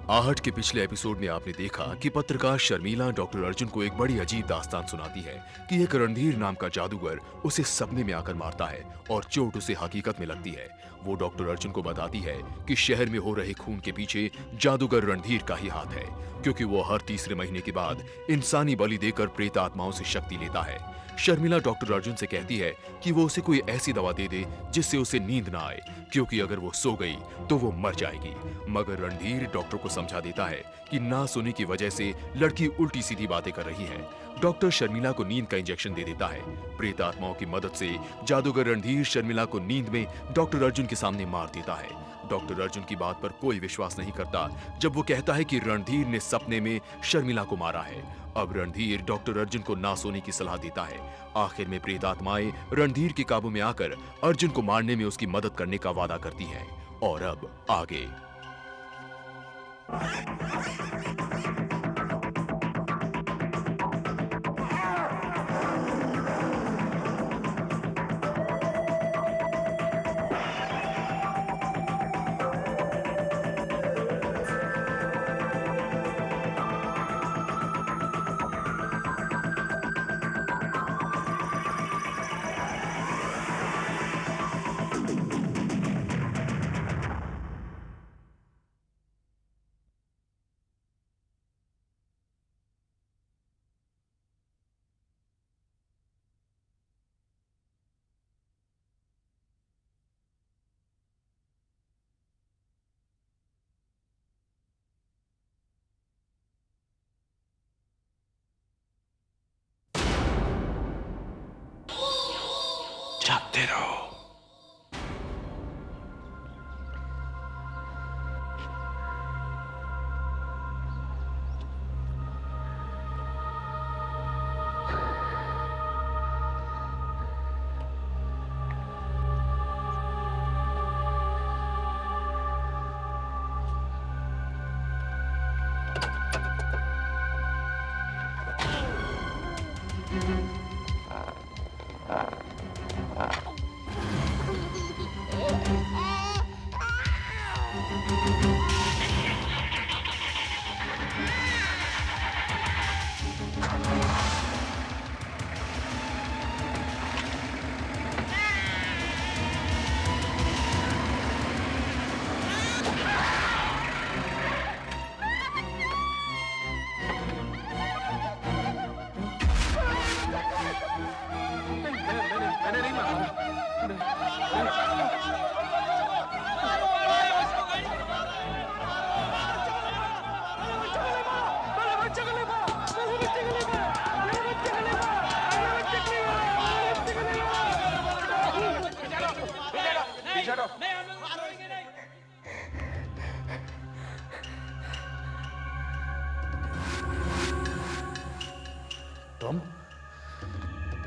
आहट के पिछले एपिसोड में आपने देखा कि पत्रकार शर्मिला डॉक्टर अर्जुन को एक बड़ी अजीब दास्तान सुनाती है कि एक रणधीर नाम का जादूगर उसे सपने में आकर मारता है और चोट उसे हकीकत में लगती है। वो डॉक्टर अर्जुन को बताती है कि शहर में हो रहे खून के पीछे जादूगर रणधीर का ही हाथ है, क्योंकि वो हर तीसरे महीने के बाद इंसानी बलि देकर प्रेत आत्माओं से शक्ति लेता है। शर्मिला डॉक्टर अर्जुन से कहती है कि वो उसे कोई ऐसी दवा दे दे जिससे उसे नींद ना आए, क्योंकि अगर वो सो गई तो वो मर जाएगी। मगर रणधीर डॉक्टर को समझा देता है कि ना सोने की वजह से लड़की उल्टी सीधी बातें कर रही है। डॉक्टर शर्मिला को नींद का इंजेक्शन दे देता है। प्रेत आत्माओं की मदद से जादूगर रणधीर शर्मिला को नींद में डॉक्टर अर्जुन के सामने मार देता है। डॉक्टर अर्जुन की बात पर कोई विश्वास नहीं करता जब वो कहता है कि रणधीर ने सपने में शर्मिला को मारा है। अब रणधीर डॉक्टर अर्जुन को ना सोने की सलाह देता है। आखिर में प्रेत आत्माएं रणधीर के काबू में आकर अर्जुन को मारने में उसकी मदद करने का वादा करती हैं। और अब आगे। जागते रहो।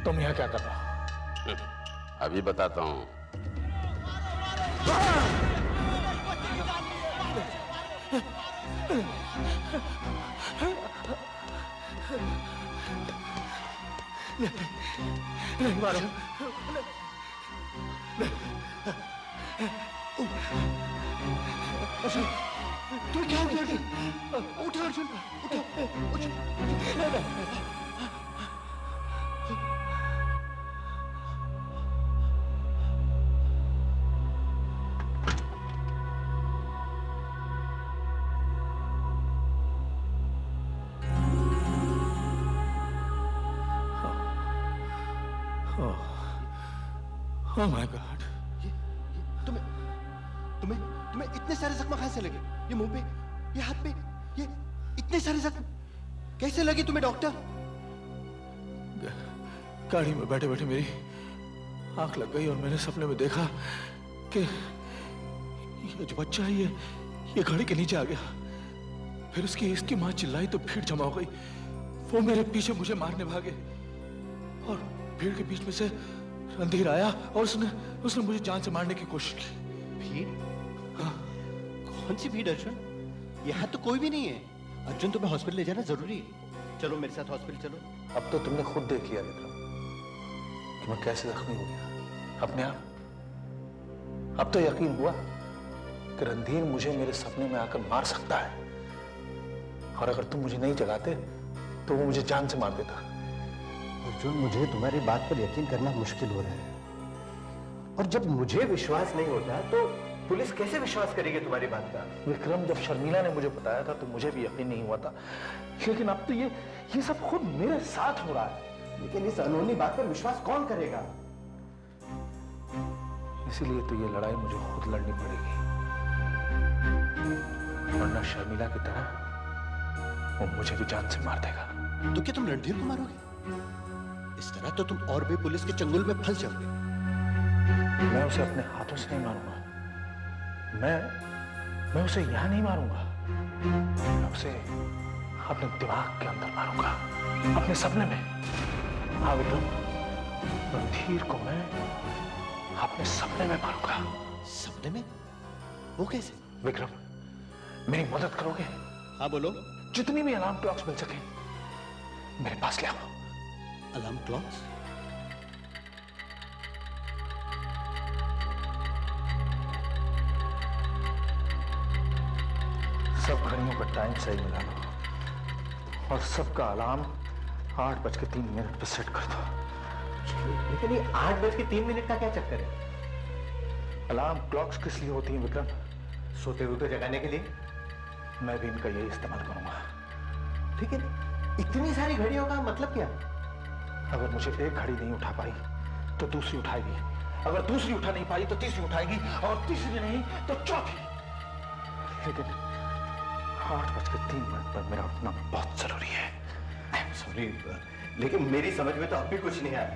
तुम यहाँ क्या कर रहे हो? अभी बताता हूँ। नहीं मारो। अर्जुन, तू क्या हो गया? उठो अर्जुन, उठो। Oh my God! तुम्हें इतने सारे जख्म कहां से लगे? ये मुंह पे, ये हाथ पे, ये इतने सारे जख्म कैसे लगे तुम्हें डॉक्टर? गाड़ी में बैठे बैठे मेरी आंख लग गई और मैंने सपने में देखा कि ये जो बच्चा है ये गाड़ी के नीचे आ गया। फिर इसकी माँ चिल्लाई तो भीड़ जमा हो गई। वो मेरे पीछे मुझे मारने भागे और भीड़ के बीच में से रणधीर आया और उसने मुझे जान से मारने की कोशिश की। भीड़? हाँ। कौन सी भीड़ अर्जुन? यहाँ तो कोई भी नहीं है। अर्जुन तुम्हें हॉस्पिटल ले जाना जरूरी है। चलो मेरे साथ हॉस्पिटल चलो। अब तो तुमने खुद देख लिया विक्रम कि मैं कैसे जख्मी हो गया अपने आप। अब तो यकीन हुआ कि रणधीर मुझे मेरे सपने में आकर मार सकता है। और अगर तुम मुझे नहीं जगाते तो वो मुझे जान से मार देता। अर्जुन, मुझे तुम्हारी बात पर यकीन करना मुश्किल हो रहा है, और जब मुझे विश्वास नहीं होता तो पुलिस कैसे विश्वास करेगी तुम्हारी बात का? विक्रम, जब शर्मिला ने मुझे बताया था तो मुझे भी यकीन नहीं हुआ था, लेकिन अब तो ये सब खुद मेरे साथ हो रहा है। लेकिन इस अनहोनी बात पर विश्वास कौन करेगा? इसीलिए तो ये लड़ाई मुझे खुद लड़नी पड़ेगी, वरना शर्मिला की तरह वो मुझे भी जान से मार देगा। तो क्या तुम रणधीर को मारोगे? इस तरह तो तुम और भी पुलिस के चंगुल में फंस जाओगे। मैं उसे अपने हाथों से नहीं मारूंगा, मैं उसे यहां नहीं मारूंगा, मैं उसे अपने दिमाग के अंदर मारूंगा, अपने सपने में। हाँ विक्रम, रणधीर को मैं अपने सपने में मारूंगा। सपने में? वो कैसे? विक्रम, मेरी मदद करोगे? हाँ बोलो। जितनी भी अलार्म क्लॉक्स मिल सके मेरे पास ले आओ। Alarm clocks? सब घड़ियों का टाइम सही मिला लो और सबका अलार्म 8:03 पे सेट कर दो। लेकिन ये 8:03 का क्या चक्कर है? अलार्म क्लॉक्स किस लिए होती हैं विक्रम? सोते हुए को जगाने के लिए। मैं भी इनका यही इस्तेमाल करूंगा। ठीक है, इतनी सारी घड़ियों का मतलब क्या? अगर मुझे एक घड़ी नहीं उठा पाई तो दूसरी उठाएगी, अगर दूसरी उठा नहीं पाई तो तीसरी उठाएगी, और तीसरी नहीं तो चौथी। लेकिन 8:03 पर मेरा उठना बहुत जरूरी है। सॉरी, लेकिन मेरी समझ में तो अब भी कुछ नहीं आया।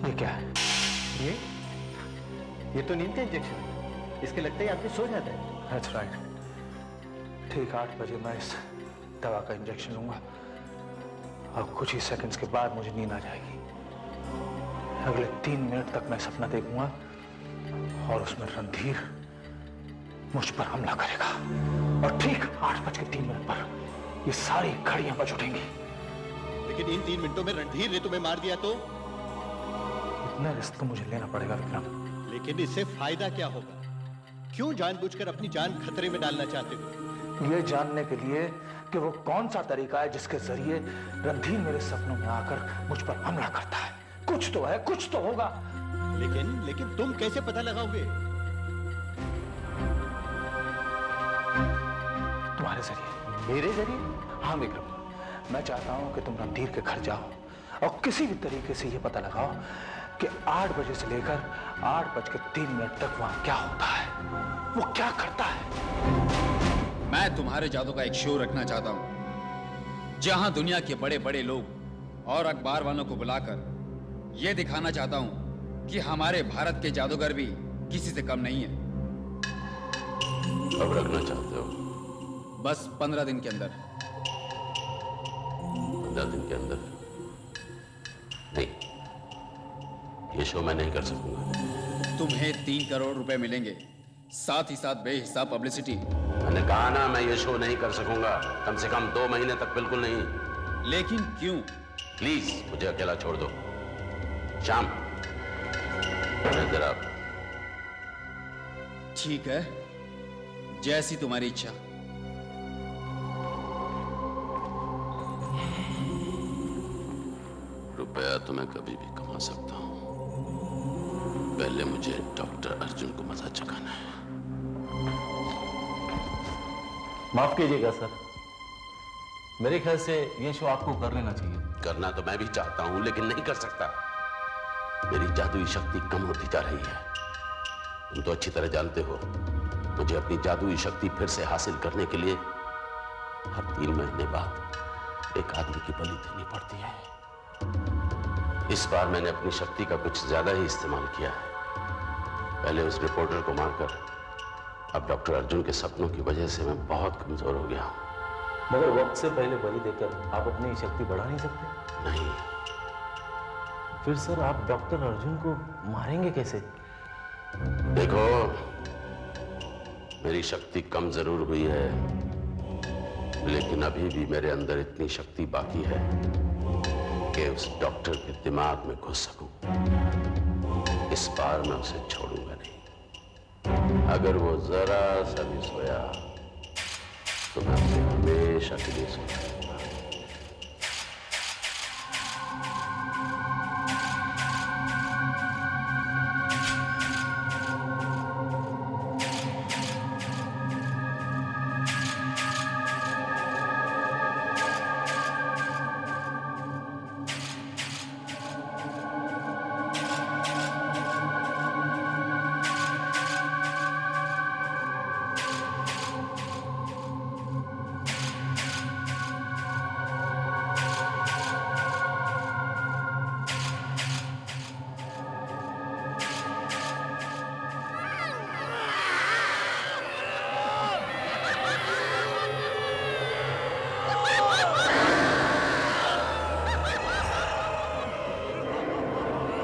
ये क्या है? ये तो नींद का इंजेक्शन है। इसके लगते ही आदमी सो जाता है। That's right. ठीक 8 बजे मैं इस दवा का इंजेक्शन लूंगा और कुछ ही सेकंड्स के बाद मुझे नींद आ जाएगी। अगले 3 मिनट तक मैं सपना देखूंगा और उसमें रणधीर मुझ पर हमला करेगा, और ठीक 8:03 पर ये सारी घड़ियां बज उठेंगी। लेकिन इन 3 मिनटों में रणधीर ने तुम्हें मार दिया तो? इतना रिस्क तो मुझे लेना पड़ेगा विक्रम। लेकिन इससे फायदा क्या होगा? क्यों जानबूझकर अपनी जान खतरे में डालना चाहते हो? ये जानने के लिए कि वो कौन सा तरीका है जिसके जरिए रणधीर मेरे सपनों में आकर मुझ पर हमला करता है। कुछ तो है, कुछ तो होगा। लेकिन तुम कैसे पता लगाओगे? तुम्हारे जरिए। मेरे जरिए? हाँ विक्रम, मैं चाहता हूं कि तुम रणधीर के घर जाओ और किसी भी तरीके से यह पता लगाओ कि 8 बजे से लेकर 8:03 तक वहां क्या होता है, वो क्या करता है। मैं तुम्हारे जादू का एक शो रखना चाहता हूं, जहां दुनिया के बड़े बड़े लोग और अखबार वालों को बुलाकर यह दिखाना चाहता हूं कि हमारे भारत के जादूगर भी किसी से कम नहीं है। कब रखना चाहते हो? बस 15 दिन के अंदर। 15 दिन के अंदर? नहीं, ये शो मैं नहीं कर सकूंगा। तुम्हें 3 करोड़ रुपए मिलेंगे, साथ ही साथ बेहिसाब पब्लिसिटी। मैंने कहा ना, मैं ये शो नहीं कर सकूंगा, कम से कम 2 महीने तक बिल्कुल नहीं। लेकिन क्यों? प्लीज मुझे अकेला छोड़ दो। श्याम, जरा। ठीक है, जैसी तुम्हारी इच्छा। रुपया तो मैं कभी भी कमा सकता हूं, पहले मुझे डॉक्टर अर्जुन को मजा चखाना है। माफ कीजिएगा सर, मेरे ख्याल से ये शो आपको कर लेना चाहिए। करना तो मैं भी चाहता हूं, लेकिन नहीं कर सकता। मेरी जादुई शक्ति कम होती जा रही है। तुम तो अच्छी तरह जानते हो, मुझे अपनी जादुई शक्ति फिर से हासिल करने के लिए हर 3 महीने बाद एक आदमी की बलि देनी पड़ती है। इस बार मैंने अपनी शक्ति का कुछ ज्यादा ही इस्तेमाल किया है। पहले उस रिपोर्टर को मारकर, अब डॉक्टर अर्जुन के सपनों की वजह से मैं बहुत कमजोर हो गया हूं। मगर वक्त से पहले बलि देकर आप अपनी शक्ति बढ़ा नहीं सकते। नहीं। फिर सर आप डॉक्टर अर्जुन को मारेंगे कैसे? देखो, मेरी शक्ति कम जरूर हुई है, लेकिन अभी भी मेरे अंदर इतनी शक्ति बाकी है कि उस डॉक्टर के दिमाग में घुस सकूं। इस बार मैं उसे छोड़ूंगा नहीं। अगर वो जरा सा भी सोया तो मैं उसे हमेशा के लिए सो जाऊंगा।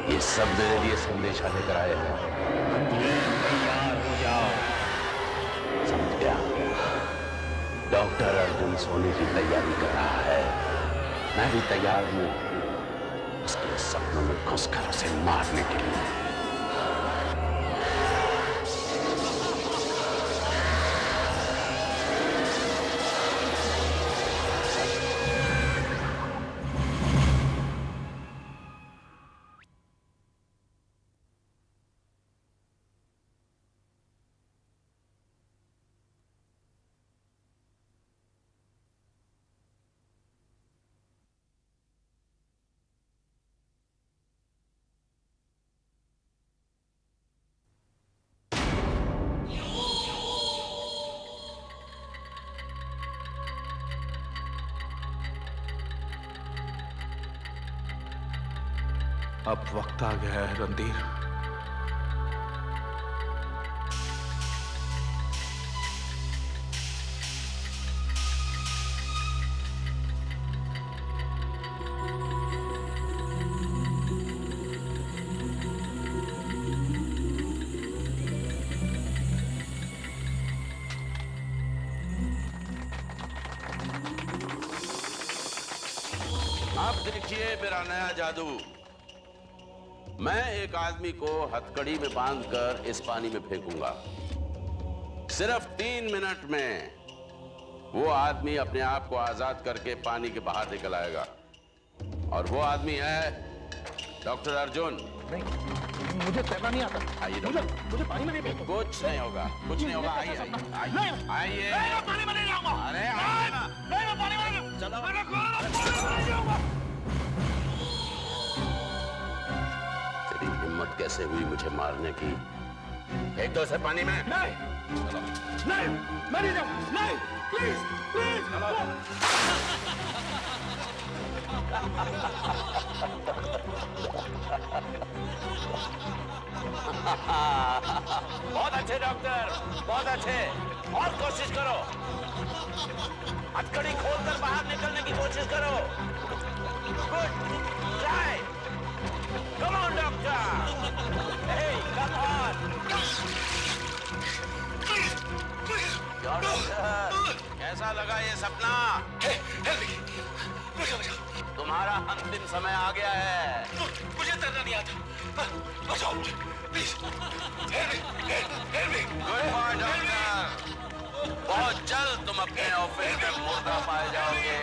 ये सब मेरे लिए संदेशा लेकर आए हैं। तैयार हो जाओ। समझ गया। डॉक्टर अर्जुन सोने की तैयारी कर रहा है, मैं भी तैयार हूं उसके सपनों में घुसकर उसे मारने के लिए। अब वक्त आ गया है रणधीर। अब देखिए मेरा नया जादू। मैं एक आदमी को हथकड़ी में बांधकर इस पानी में फेंकूंगा। सिर्फ 3 मिनट में वो आदमी अपने आप को आजाद करके पानी के बाहर निकल आएगा। और वो आदमी है डॉक्टर अर्जुन। नहीं, मुझे तैरना नहीं आता। आइए मुझे पानी में नहीं फेंको। कुछ नहीं होगा, कुछ नहीं होगा। आइए आइए। पानी में नहीं जाऊंगा। अरे आइए ना। नहीं, मैं पानी में नहीं जाऊंगा। तेरी हिम्मत कैसे हुई मुझे मारने की? फेंक दो इसे पानी में। नहीं, नहीं, मैं नहीं जाऊंगा। नहीं, प्लीज, प्लीज। बहुत अच्छे डॉक्टर, बहुत अच्छे। और कोशिश करो, हथकड़ी खोलकर बाहर निकलने की कोशिश करो। Good, try. Come on doctor, hey come on. Doctor, कैसा लगा ये सपना? तुम्हारा अंतिम समय आ गया है। मुझे तैरना नहीं आता। बचाओ मुझे, प्लीज। Good boy doctor. बहुत जल्द तुम अपने ऑफिस में मुर्दा पाए जाओगे।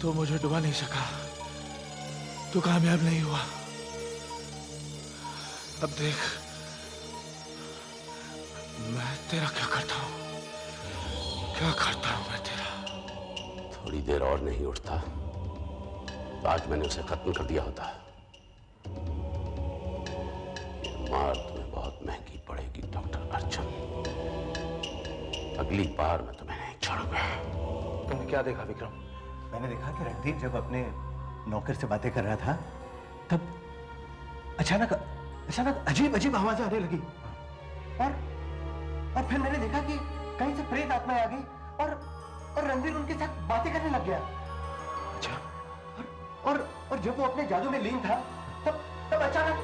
तू मुझे डुबा नहीं सका, तू कामयाब नहीं हुआ। अब देख मैं तेरा क्या करता हूं, क्या करता हूं मैं तेरा। थोड़ी देर और नहीं उठता तो आज मैंने उसे खत्म कर दिया होता। ये मार तुम्हें बहुत महंगी पड़ेगी डॉक्टर अर्जुन। अगली बार मैं तुम्हें नहीं छोड़ूंगा। तुमने क्या देखा विक्रम? मैंने देखा कि रणधीर जब अपने नौकर से बातें कर रहा था तब अचानक अचानक अजीब अजीब आवाजें आने लगी और फिर मैंने देखा कि कहीं से प्रेत आत्माएं आ गई और रणधीर उनके साथ बातें करने लग गया। अच्छा, और जब वो अपने जादू में लीन था तब अचानक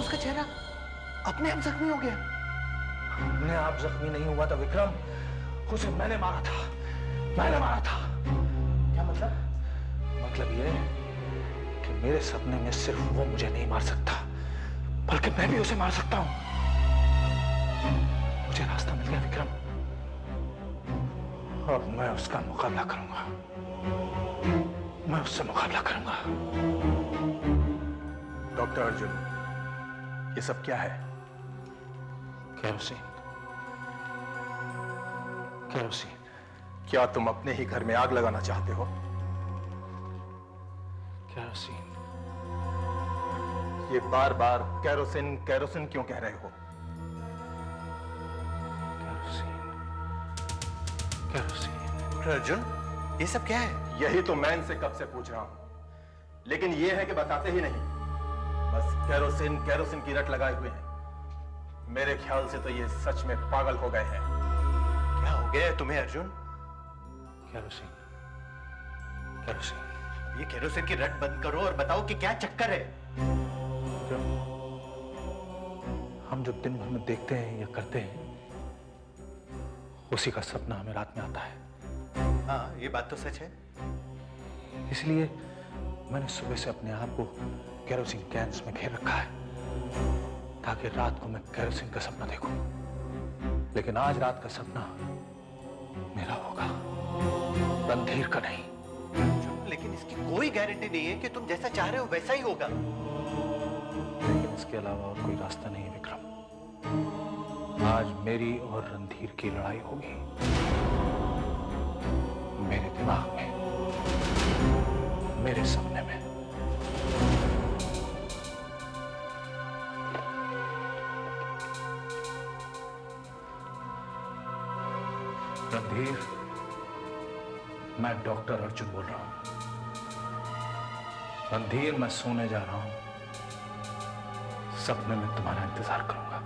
उसका चेहरा अपने आप जख्मी हो गया। अपने आप जख्मी नहीं हुआ था विक्रम, उसे मैंने मारा था। क्या मतलब? मतलब ये कि मेरे सपने में सिर्फ वो मुझे नहीं मार सकता, बल्कि मैं भी उसे मार सकता हूं। मुझे रास्ता मिल गया विक्रम, और मैं उसका मुकाबला करूंगा। मैं उससे मुकाबला करूंगा। डॉक्टर अर्जुन, ये सब क्या है? केरोसिन। क्या तुम अपने ही घर में आग लगाना चाहते हो? केरोसिन। ये बार बार केरोसिन केरोसिन क्यों कह रहे हो? केरोसिन। अर्जुन, ये सब क्या है? यही तो मैं इनसे कब से पूछ रहा हूं, लेकिन ये है कि बताते ही नहीं। बस केरोसिन केरोसिन की रट लगाए हुए हैं। मेरे ख्याल से तो ये सच में पागल हो गए हैं। क्या हो गया है तुम्हें अर्जुन? केरोसिन। ये केरोसिन की रट बंद करो और बताओ कि क्या चक्कर है। हम जो दिन भर में देखते हैं या करते हैं, उसी का सपना हमें रात में आता है। हाँ, ये बात तो सच है। इसलिए मैंने सुबह से अपने आप को केरोसिन कैंस में घेर रखा है, ताकि रात को मैं केरोसिन का सपना देखूं। लेकिन आज रात का सपना मेरा होगा, रणधीर का नहीं। लेकिन इसकी कोई गारंटी नहीं है कि तुम जैसा चाह रहे हो वैसा ही होगा। लेकिन इसके अलावा और कोई रास्ता नहीं है विक्रम। आज मेरी और रणधीर की लड़ाई होगी, मेरे दिमाग में, मेरे सपने में। रणधीर, मैं डॉक्टर अर्जुन बोल रहा हूं। रणधीर, मैं सोने जा रहा हूं, सपने में तुम्हारा इंतजार करूंगा।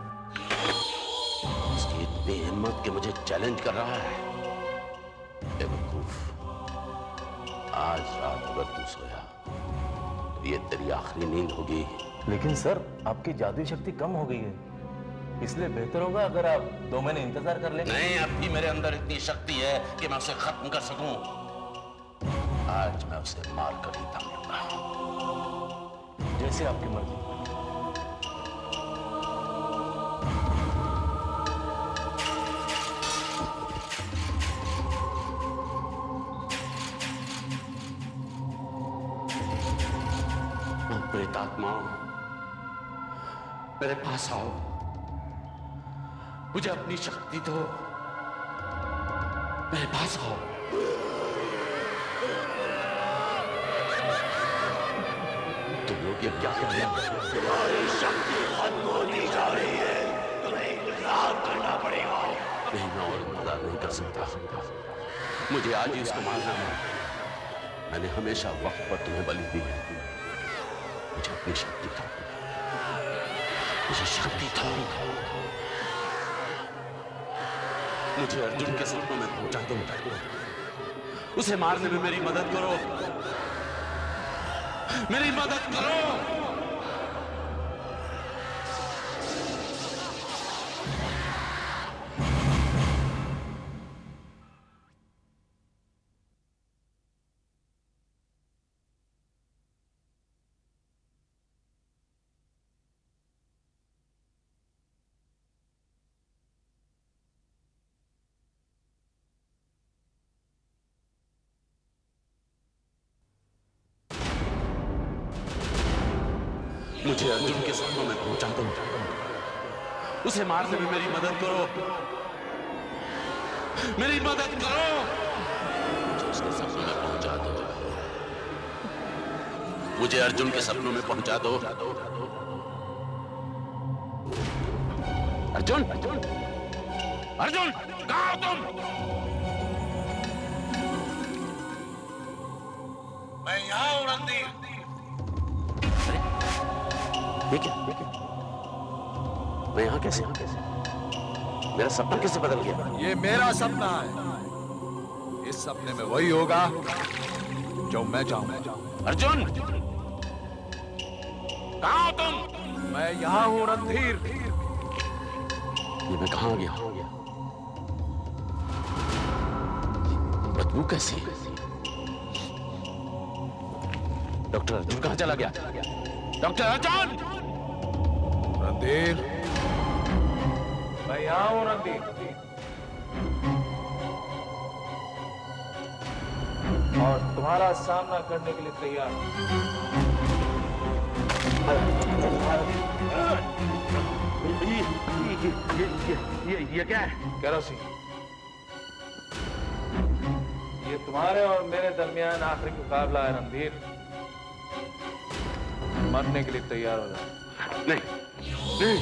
इसकी इतनी हिम्मत कि मुझे चैलेंज कर रहा है। बेवकूफ, आज रात अगर तू सोया तो ये तेरी आखिरी नींद होगी। लेकिन सर, आपकी जादुई शक्ति कम हो गई है, इसलिए बेहतर होगा अगर आप 2 महीने इंतजार कर लें। नहीं, अब भी मेरे अंदर इतनी शक्ति है कि मैं उसे खत्म कर सकूं। आज मैं उसे मार कर ही दम लूंगा। जैसे आपकी मर्जी। प्रेतात्माओं, मेरे पास आओ, मुझे अपनी शक्ति दो, मेरे पास आओ। तुम लोग ये क्या कर रहे हो? तुम्हारी शक्ति खत्म होती जा रही है, तुम्हें इंतजार करना पड़ेगा। नहीं, मैं और इंतजार नहीं कर सकता, मुझे आज ही इसको मारना है। मैंने हमेशा वक्त पर तुम्हें बलि दी है। मुझे अपनी शक्ति दो, मुझे शक्ति दो। मुझे अर्जुन के सपनों में पहुंचा दो, उसे मारने में मेरी मदद करो, मेरी मदद करो। मुझे अर्जुन के सपनों में पहुंचा दो, उसे मारने में मेरी मदद करो, मेरी मदद करो। मुझे उसके सपनों में पहुंचा दो, मुझे अर्जुन के सपनों में पहुंचा दो, अर्जुन, अर्जुन, अर्जुन, कहाँ हो तुम? मैं यहाँ हूँ रणधीर। ये क्या? मैं यहाँ कैसे? मेरा सपना कैसे बदल गया? ये मेरा सपना है। इस सपने में वही होगा जो मैं चाहूंगा। अर्जुन, कहाँ हो तुम? मैं यहाँ हूँ रणधीर। ये मैं कहाँ आ गया? बदबू कैसी है? डॉक्टर अर्जुन कहाँ चला गया? डॉक्टर अर्जुन! रणधीर, मैं यहाँ हूँ रणधीर। और तुम्हारा सामना करने के लिए तैयार हूं। ये क्या है? केरोसिन, ये तुम्हारे और मेरे दरमियान आखिरी मुकाबला है रणधीर। मरने के लिए तैयार हो जाओ। नहीं, नहीं।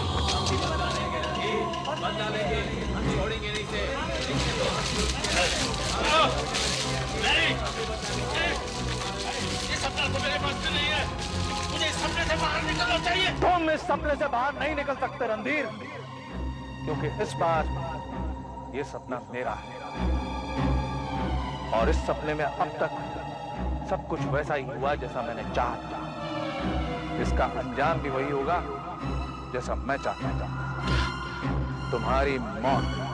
तुम इस सपने से बाहर नहीं निकल सकते रणधीर, क्योंकि इस बार ये सपना मेरा है। और इस सपने में अब तक सब कुछ वैसा ही हुआ जैसा मैंने चाहा था। इसका अंजाम भी वही होगा जैसा मैं चाहता था। तुम्हारी मौत।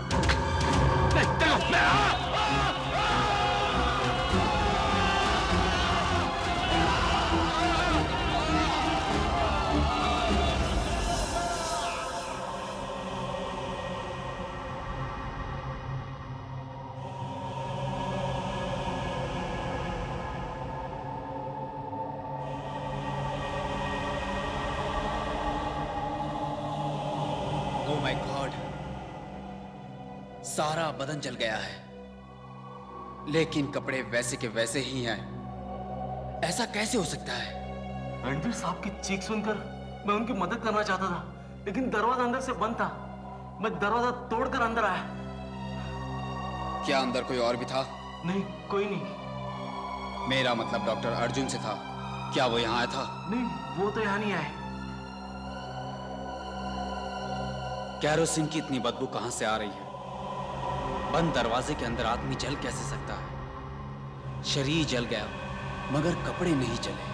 Oh my God! सारा बदन जल गया है, लेकिन कपड़े वैसे के वैसे ही हैं। ऐसा कैसे हो सकता है? रणधीर साहब की चीख सुनकर मैं उनकी मदद करना चाहता था, लेकिन दरवाजा अंदर से बंद था। मैं दरवाजा तोड़कर अंदर आया। क्या अंदर कोई और भी था? नहीं, कोई नहीं। मेरा मतलब डॉक्टर अर्जुन से था। क्या वो यहाँ आया था? नहीं, वो तो यहाँ नहीं आए। कैरोसिन की इतनी बदबू कहां से आ रही है? बंद दरवाजे के अंदर आदमी जल कैसे सकता है? शरीर जल गया मगर कपड़े नहीं जले।